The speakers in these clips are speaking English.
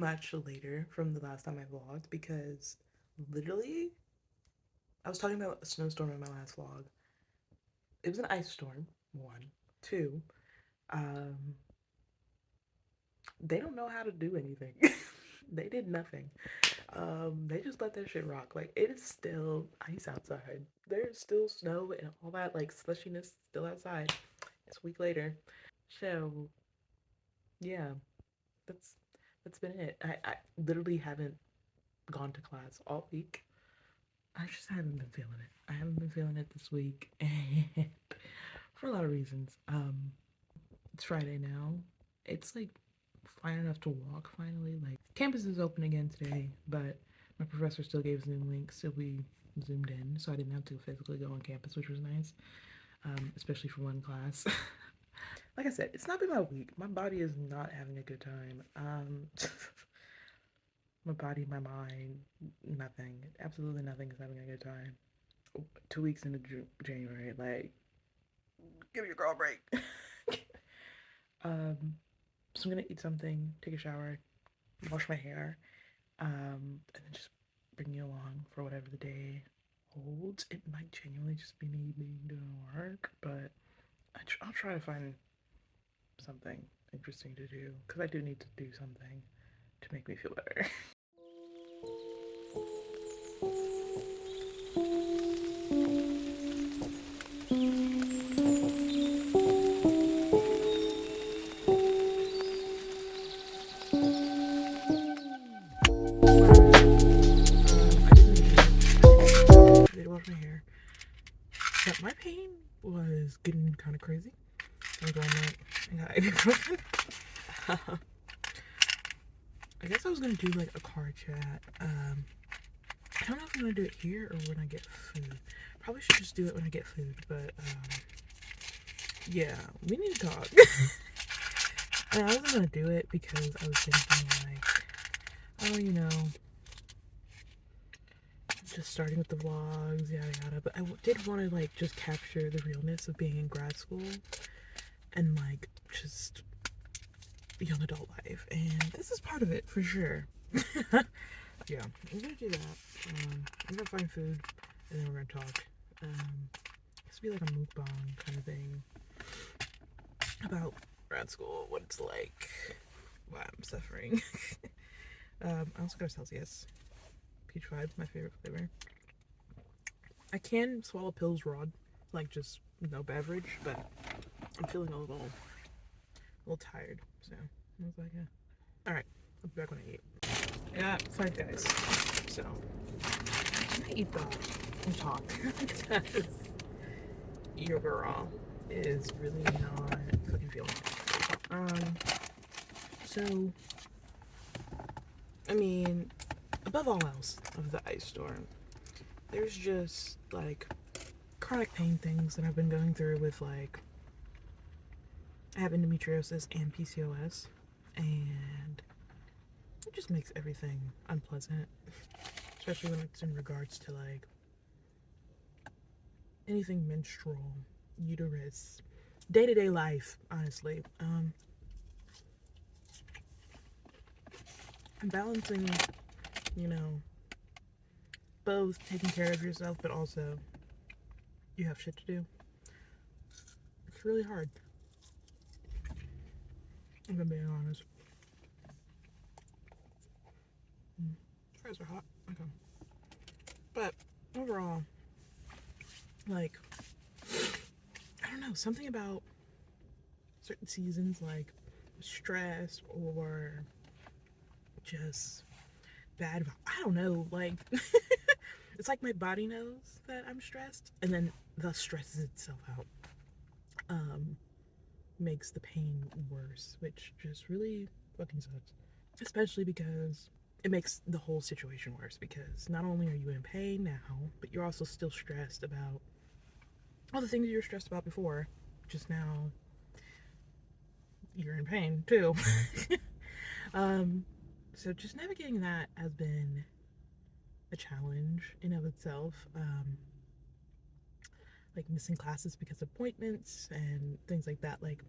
much later from the last time I vlogged because literally I was talking about a snowstorm in my last vlog. It was an ice storm, one. Two, um, they don't know how to do anything. They did nothing. They just let that shit rock. Like it is still ice outside. There's still snow and all that like slushiness still outside. It's a week later. So yeah, that's that's been it. I literally haven't gone to class all week. I just haven't been feeling it. I haven't been feeling it this week, and for a lot of reasons. It's Friday now. It's like fine enough to walk finally. Like campus is open again today, but my professor still gave Zoom links, so we zoomed in, so I didn't have to physically go on campus, which was nice, especially for one class. Like I said, it's not been my week. My body is not having a good time. My body, my mind, nothing. Absolutely nothing is having a good time. 2 weeks into January, like, give your girl a break. um, so I'm gonna eat something, take a shower, wash my hair, and then just bring you along for whatever the day holds. It might genuinely just be me being doing work, but I'll try to find something interesting to do because I do need to do something to make me feel better. I did wash my hair, but my pain was getting kind of crazy. I'm going like, I got ibuprofen. I guess I was gonna do like a car chat. I don't know if I'm gonna do it here or when I get food. Probably should just do it when I get food, but yeah, we need to talk. And I wasn't gonna do it because I was thinking like, oh, just starting with the vlogs, yada yada. But I did want to like just capture the realness of being in grad school and like just young adult life, and this is part of it for sure. Yeah, I'm gonna do that. I'm gonna find food, and then we're gonna talk. This will be like a mukbang kind of thing about grad school, what it's like, why I'm suffering. I also got a Celsius. Peach Vibe, my favorite flavor. I can swallow pills raw, like just no beverage, but I'm feeling a little tired, so I was like, yeah. All right, I'll be back when I eat. I got 5 guys, so I'm gonna eat that and talk because your girl is really not fucking feeling it. So I mean, above all else of the ice storm, there's just like chronic pain things that I've been going through with like I have endometriosis and PCOS, and it just makes everything unpleasant, especially when it's in regards to like anything menstrual, uterus, day-to-day life, honestly. I'm balancing, you know, both taking care of yourself, but also you have shit to do. It's really hard. I'm gonna be honest. Fries are hot. Okay. But overall, like, I don't know, something about certain seasons, like stress or just bad. I don't know, like, it's like my body knows that I'm stressed, and then the stresses itself out. Makes the pain worse, which just really fucking sucks. Especially because it makes the whole situation worse because not only are you in pain now, but you're also still stressed about all the things you were stressed about before. Just now, you're in pain too. So just navigating that has been a challenge in of itself. Like missing classes because of appointments and things like that. Like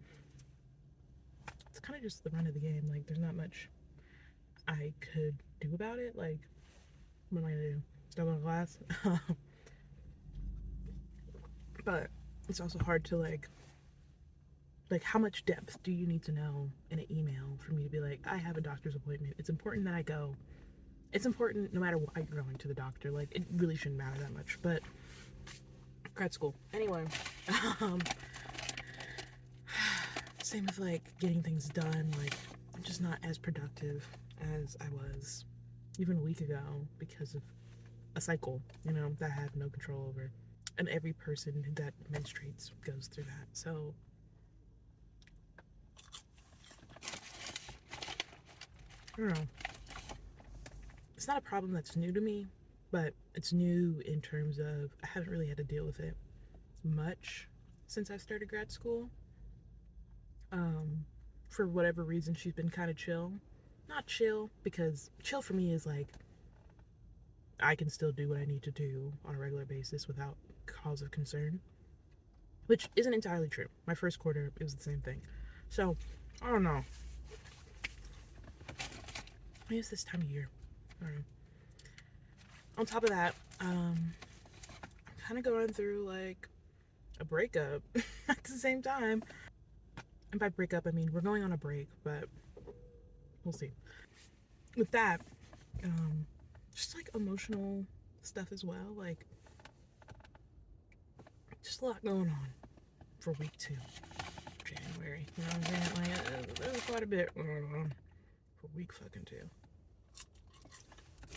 it's kind of just the run of the game. Like there's not much I could do about it. Like, what am I gonna do? Stop in class? But it's also hard to like how much depth do you need to know in an email for me to be like, I have a doctor's appointment. It's important that I go. It's important no matter why you're going to the doctor. Like, it really shouldn't matter that much. But grad school. Anyway, um, same with like getting things done. Like, I'm just not as productive as I was even a week ago because of a cycle, that I have no control over. And every person that menstruates goes through that. So, I don't know. It's not a problem that's new to me, but it's new in terms of I haven't really had to deal with it much since I started grad school. For whatever reason, she's been kind of chill. Not chill, because chill for me is like I can still do what I need to do on a regular basis without cause of concern, which isn't entirely true. My first quarter, it was the same thing. So, I don't know. Maybe it's this time of year. I don't know. On top of that, I'm kind of going through like a breakup at the same time. And by breakup, I mean we're going on a break, but we'll see. With that, just like emotional stuff as well. Like, just a lot going on for week 2, January. You know what I'm saying? Like, there's quite a bit going on for week fucking 2.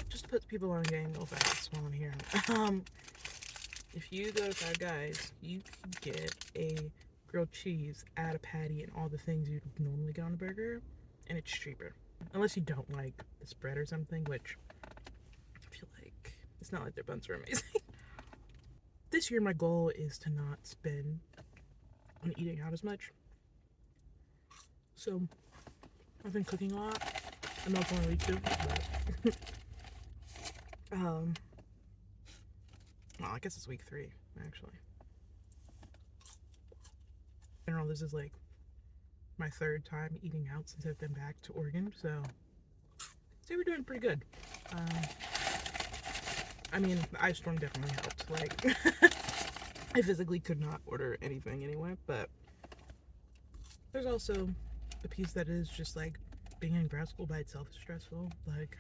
Just puts people on game real fast while I'm here. If you go to Five Guys, you can get a grilled cheese, add a patty, and all the things you'd normally get on a burger, and it's cheaper. Unless you don't like the spread or something, which I feel like it's not like their buns are amazing. This year, my goal is to not spend on eating out as much. So, I've been cooking a lot. I'm not going to week 2, but well, I guess it's week 3, actually. In general, this is like my 3rd time eating out since I've been back to Oregon, so we're doing pretty good. I mean, the ice storm definitely helped. Like, I physically could not order anything anyway, but there's also the piece that is just like being in grad school by itself is stressful. Like,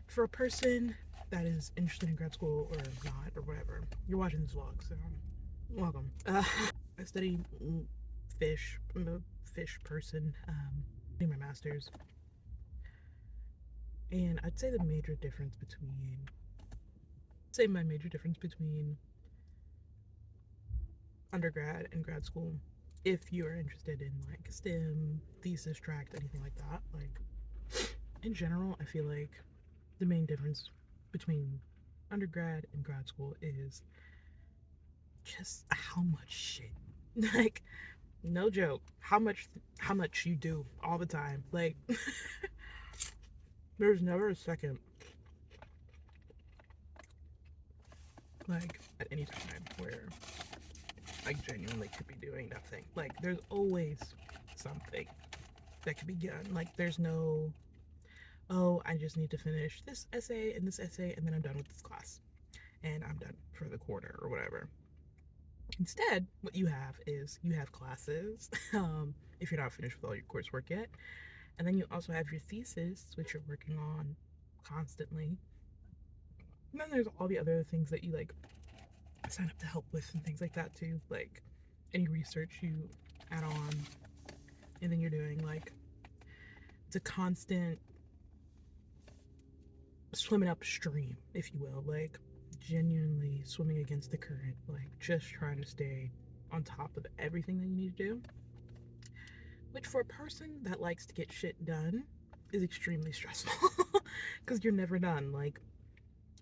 for a person that is interested in grad school or not or whatever, you're watching this vlog, so welcome. I study fish. I'm a fish person. Doing my master's, and I'd say my major difference between undergrad and grad school, if you are interested in like STEM, thesis tract, anything like that, like in general, I feel like the main difference between undergrad and grad school is just how much shit. Like, no joke, how much you do all the time. Like, there's never a second, like, at any time where I genuinely could be doing nothing. Like, there's always something that could be done. Like, there's no, oh, I just need to finish this essay and then I'm done with this class and I'm done for the quarter or whatever. Instead, what you have is you have classes, if you're not finished with all your coursework yet, and then you also have your thesis, which you're working on constantly. And then there's all the other things that you like sign up to help with and things like that too, like any research you add on, and then you're doing like, it's a constant swimming upstream, if you will, like genuinely swimming against the current, like just trying to stay on top of everything that you need to do, which for a person that likes to get shit done is extremely stressful because you're never done. Like,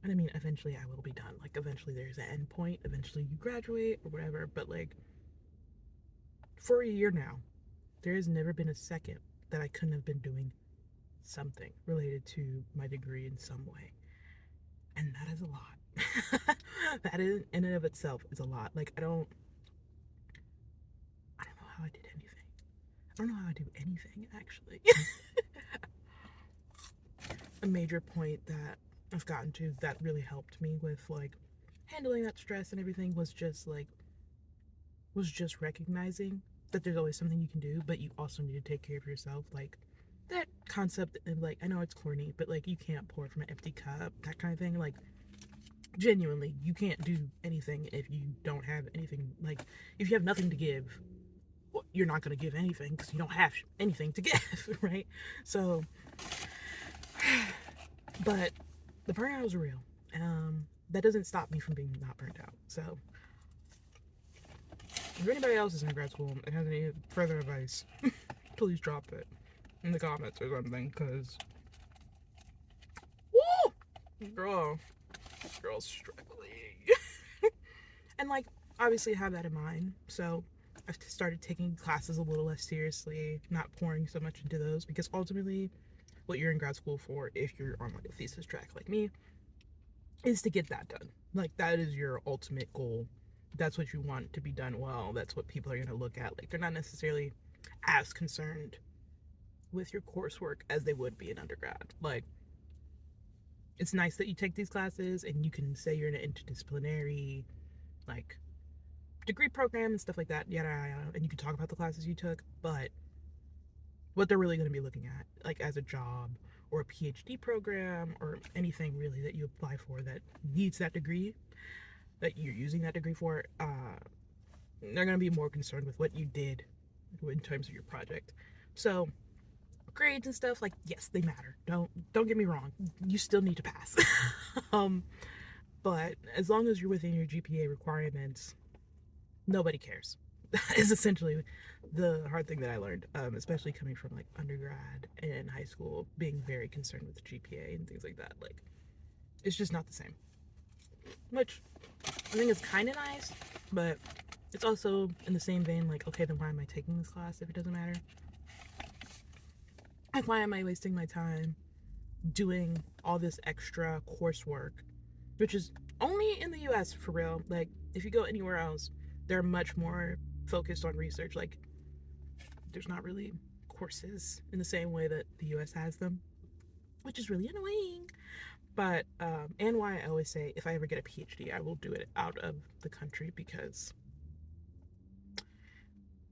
and I mean, eventually I will be done. Like, eventually there's an end point. Eventually you graduate or whatever. But like, for a year now, there has never been a second that I couldn't have been doing something related to my degree in some way. And that is a lot. That in and of itself is a lot. Like, I don't know how I did anything. I don't know how I do anything, actually. a major point that I've gotten to that really helped me with like handling that stress and everything was just recognizing that there's always something you can do, but you also need to take care of yourself. Like that concept of like, I know it's corny, but like you can't pour from an empty cup, that kind of thing. Like genuinely, you can't do anything if you don't have anything. Like if you have nothing to give, well, you're not going to give anything because you don't have anything to give, right? So, but the burnout is real. That doesn't stop me from being not burnt out. So, if anybody else is in grad school and has any further advice, please drop it in the comments or something. Cause, woo, girl's struggling, and like obviously have that in mind. So, I've started taking classes a little less seriously, not pouring so much into those because ultimately, what you're in grad school for, if you're on like a thesis track like me, is to get that done. Like that is your ultimate goal. That's what you want to be done well. That's what people are going to look at. Like they're not necessarily as concerned with your coursework as they would be in undergrad. Like it's nice that you take these classes and you can say you're in an interdisciplinary like degree program and stuff like that, yada yada, and you can talk about the classes you took, but what they're really going to be looking at, like as a job or a PhD program or anything really that you apply for that needs that degree, that you're using that degree for, they're going to be more concerned with what you did in terms of your project. So grades and stuff, like yes, they matter. Don't get me wrong. You still need to pass. um, but as long as you're within your GPA requirements, nobody cares. That is essentially the hard thing that I learned, especially coming from like undergrad and high school, being very concerned with GPA and things like that. Like, it's just not the same. Which I think is kind of nice, but it's also in the same vein. Like, okay, then why am I taking this class if it doesn't matter? Like, why am I wasting my time doing all this extra coursework, which is only in the US for real? Like, if you go anywhere else, they're much more focused on research. Like, there's not really courses in the same way that the US has them, which is really annoying. But, and why I always say if I ever get a PhD, I will do it out of the country because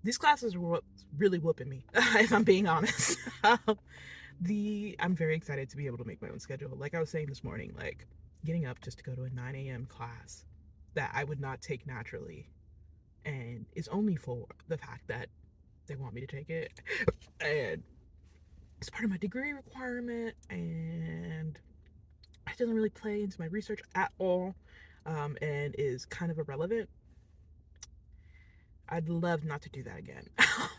these classes were really whooping me, if I'm being honest. I'm very excited to be able to make my own schedule. Like I was saying this morning, like getting up just to go to a 9 a.m. class that I would not take naturally, and it's only for the fact that they want me to take it, and it's part of my degree requirement, and it doesn't really play into my research at all, and is kind of irrelevant. I'd love not to do that again.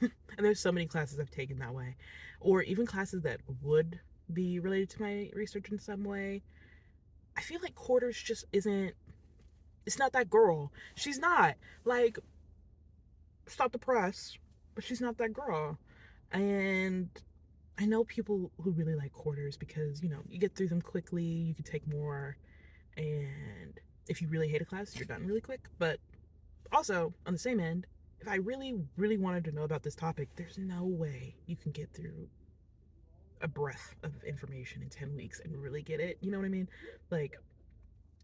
And there's so many classes I've taken that way, or even classes that would be related to my research in some way. I feel like quarters just isn't, it's not that girl. She's not. Like, stop the press, but she's not that girl. And I know people who really like quarters because, you know, you get through them quickly, you can take more, and if you really hate a class, you're done really quick. But also, on the same end, if I really, really wanted to know about this topic, there's no way you can get through a breadth of information in 10 weeks and really get it. You know what I mean? Like,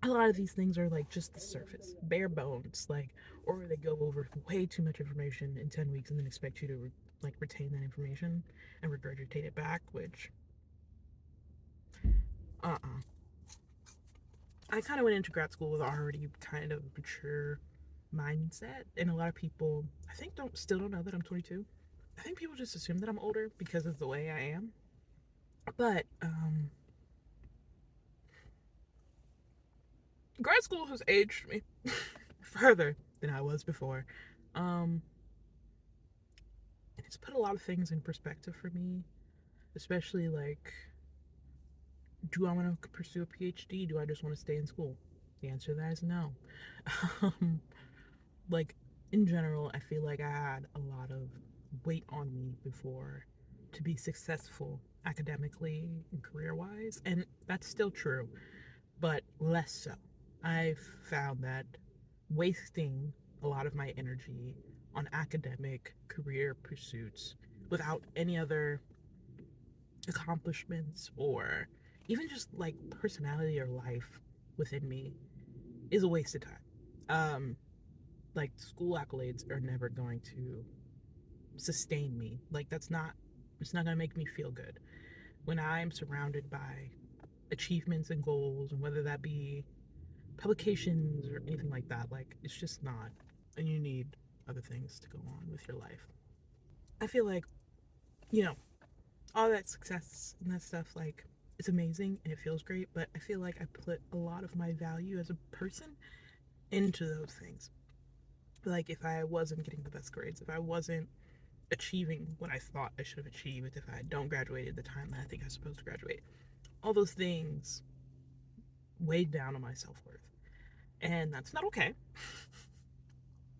a lot of these things are like just the surface, bare bones, like, or they go over way too much information in 10 weeks and then expect you to like retain that information and regurgitate it back, which, I kind of went into grad school with already kind of mature mindset, and a lot of people, I think, don't know that I'm 22. I think people just assume that I'm older because of the way I am. But grad school has aged me further than I was before. And it's put a lot of things in perspective for me, especially like, do I want to pursue a PhD? Do I just want to stay in school? The answer to that is no. um, like, in general, I feel like I had a lot of weight on me before to be successful academically and career wise, and that's still true, but less so. I've found that wasting a lot of my energy on academic career pursuits without any other accomplishments or even just like personality or life within me is a waste of time. Like school accolades are never going to sustain me. Like that's not it's not going to make me feel good. When I'm surrounded by achievements and goals, and whether that be publications or anything like that, like it's just not. And you need other things to go on with your life. I feel like, you know, all that success and that stuff, like it's amazing and it feels great, but I feel like I put a lot of my value as a person into those things. Like if I wasn't getting the best grades, if I wasn't achieving what I thought I should have achieved, if I don't graduate at the time that I think I was supposed to graduate, all those things weighed down on my self-worth. And that's not okay.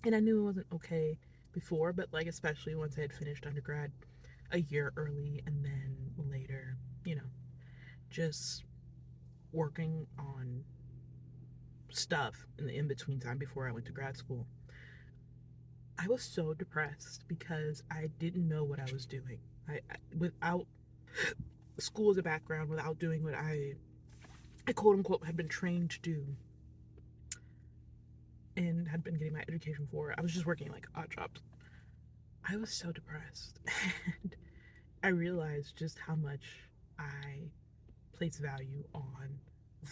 And I knew it wasn't okay before, but like especially once I had finished undergrad a year early, and then later, you know, just working on stuff in the in between time before I went to grad school. I was so depressed because I didn't know what I was doing. Without school as a background, without doing what I quote unquote had been trained to do and had been getting my education for, I was just working like odd jobs. I was so depressed. And I realized just how much I place value on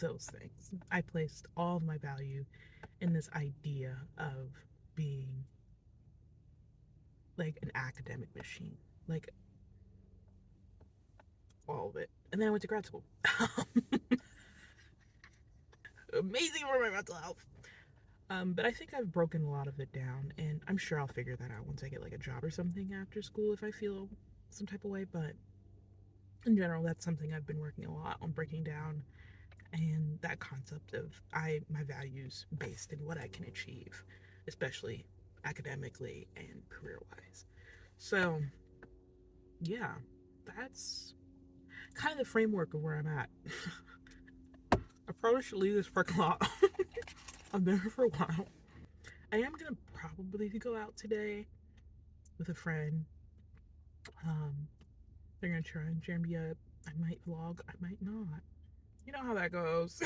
those things. I placed all of my value in this idea of being like an academic machine, like all of it. And then I went to grad school. Amazing for my mental health. But I think I've broken a lot of it down, and I'm sure I'll figure that out once I get like a job or something after school if I feel some type of way. But in general, that's something I've been working a lot on breaking down, and that concept of my values based in what I can achieve, especially academically and career wise. So yeah, that's kind of the framework of where I'm at. I probably should leave this parking lot. I've been here for a while. I am gonna probably go out today with a friend. Um, they're gonna try and jam me up. I might vlog, I might not. You know how that goes.